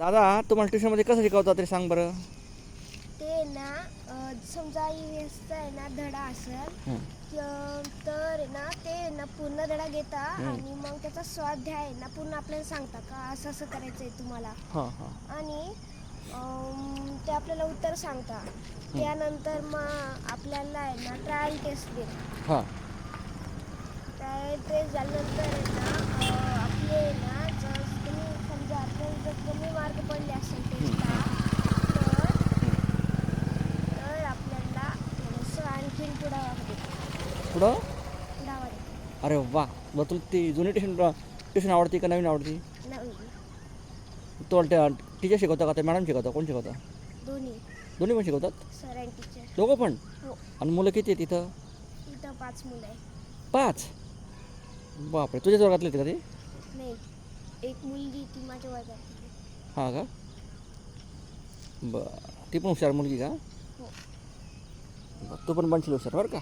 दादा तुम्हाला ट्युशनमध्ये कसं शिकवतात तरी सांग बरं. ते ना समजा ईव्हीएसचा आहे ना धडा असेल हं. तर ना ते ना पूर्ण धडा घेता हं. आणि मग त्याचा स्वाध्याय आहे ना पूर्ण आपल्याला सांगता का असं असं करायचं आहे तुम्हाला हां हां आणि ते आपल्याला उत्तर सांगता. त्यानंतर मग आपल्याला आहे ना ट्रायल टेस्ट देत. हां ट्रायल टेस्ट झाल्यानंतर आहे ना आपले ना जर तुम्ही समजा आपल्याला जर कमी मार्क पडले असेल टेस्टला तर आपल्याला थोडंसं आणखीन पुढावा देतो. पुढं. पुढावा देतो. अरे वा. बरं तुला ती जुनी ट्युशन आवडती का नवीन आवडती? नवीन. तुला टीचर शिकवता का ते मॅडम शिकवता कोण शिकवता? दोन्ही. दोन्ही पण शिकवतात? सर आणि टीचर. दोघं पण? हो. आणि मुलं किती आहेत तिथं? इथं 5 मुलं आहे. 5? बापरे तुझ्याच वर्गातले आहेत का ते? नाही, एक मुलगी ती माझ्या वर्गातली. हां का. बरं ती पण हुशार मुलगी का? हो. बरं तू पण बनशील हुशार बरं का.